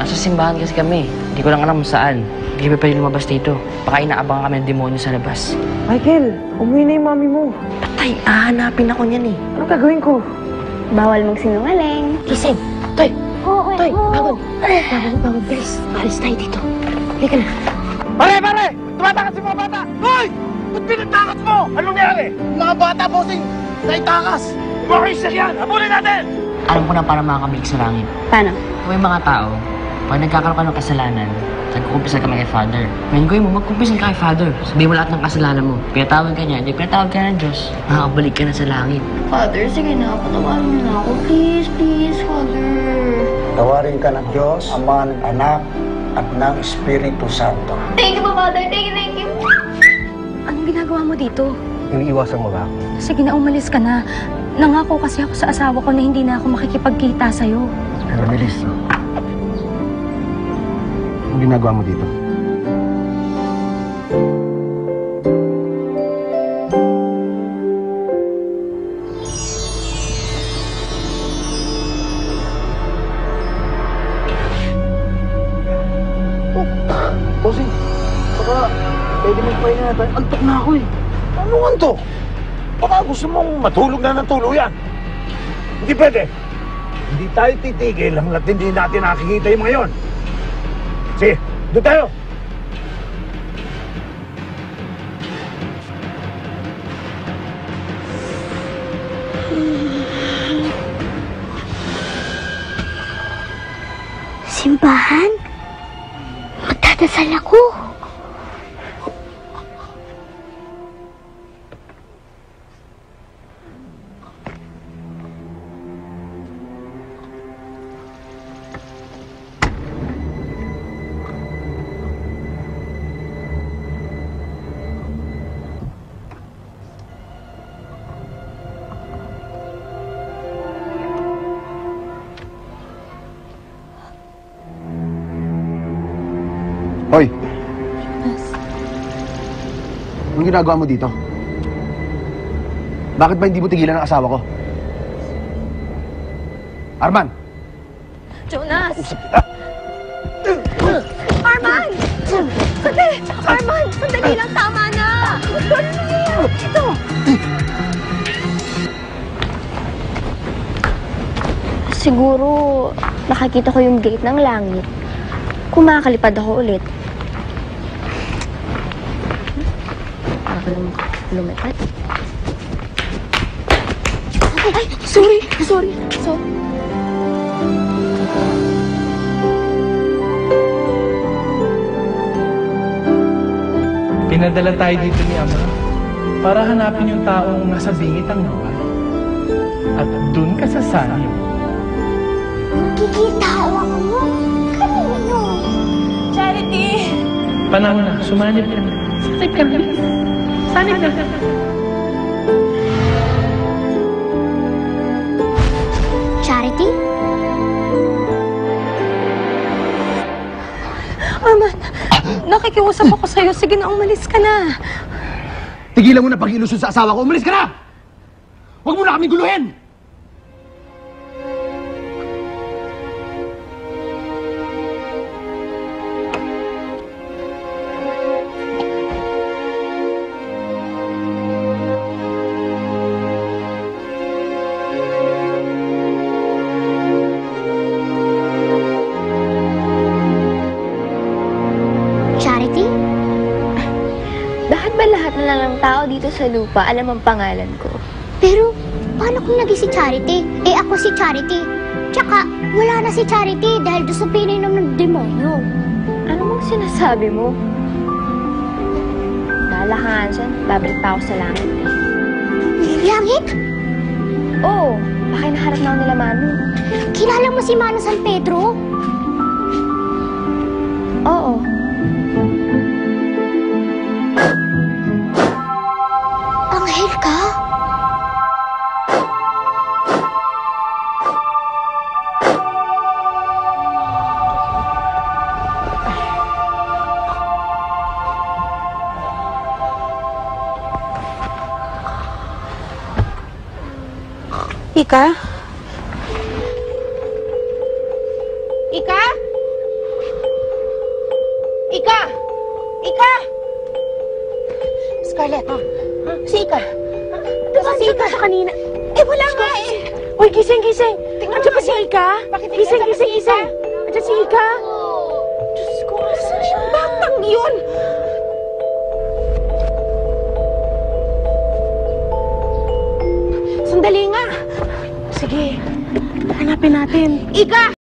Nasa simbahan kasi kami. Hindi ko lang alam saan. Hindi kami pwede lumabas dito. Baka inaabangan kami ng demonyo sa labas. Michael, umuwi na yung mami mo. Patay, hahanapin ako niyan eh. Anong gagawin ko? Bawal magsinungaling. Gising! Toy! Oo, Toy! Bagon! Bagon, bilis! Alis tayo dito. Halika na. Pare! Tumatakas yung mga bata! Hoy! Ba't pinagtakas mo? Anong nangyari? Mga bata, bossing! Naitakas! Mga kisyak yan! Habulin natin! Alam ko na para makakabalik sa langit. Paano? Kung may mga tao, pag nagkakaroon ka ng kasalanan, nagkukumpisal ka kay Father. Ngayon ko mo, magkumpisal ka kay Father. Sabihin mo lahat ng kasalanan mo. Pinatawag ka niya, hindi pinatawag ka ng Diyos. Makakabalik ka na sa langit. Father, sige na. Patawarin niyo na ako. Please, Father. Tawarin ka ng Diyos, Ama, ng Anak, at ng Espiritu Santo. Thank you po, Father. Thank you. Anong ginagawa mo dito? Iniiwasan mo ba ako? Sige na, umalis ka na. Nangako kasi ako sa asawa ko na hindi na ako makikipagkita sa'yo. Pero Melis, anong ginagawa mo dito? Bossing, baka pwede magpahinga na tayo. Antok na ako eh. Anong antok? Baka gusto mong matulog na ng tuluyan. Hindi pwede. Hindi tayo titigil hanggat hindi natin nakikita yung mga yun. Sige, doon tayo. Simbahan? Magdadasal ako. Hoy! Anong ginagawa mo dito? Bakit ba hindi mo tigilan ang asawa ko? Arman! Jonas! Arman! Sandali! Arman! Sandali lang, tama na! Ano nangyayari? Ito! Siguro, nakakita ko yung gate ng langit. Kumakalipad ako ulit. Para ko naman lumipad. Ay! Sorry! Pinadala tayo dito ni Ama para hanapin yung taong nasa bingit ang lupa. At dun ka sa sanyo. Kikita ako! Kanino? Charity! Panahon na, sumanib ka na. Sanib ka na. Sanib ka na. Charity? Arman! Nakikiusap ako sa'yo. Sige na, umalis ka na. Tigilan mo na pag-ilusyon sa asawa ko! Umalis ka na! Huwag mo na kaming guluhin! Tao dito sa lupa, alam ang pangalan ko. Pero, paano kung naging si Charity? Eh, ako si Charity. Tsaka, wala na si Charity dahil doon sa pininom ng demonyo. Ano mong sinasabi mo? Bahala ka nga dyan. Babalik pa ako sa langit. Langit? Oo. Baka naharap na ako nila Manu. Kilala mo si Manu San Pedro? Oo. Anghel ka? Ika? Ika? si Ika siya kanina. Eh, wala nga eh. Uy, gising. Andiyan pa si Ika? Gising. Andiyan si Ika? Diyos ko, asan yung batang yun? Sandali nga. Sige, hanapin natin. Ika!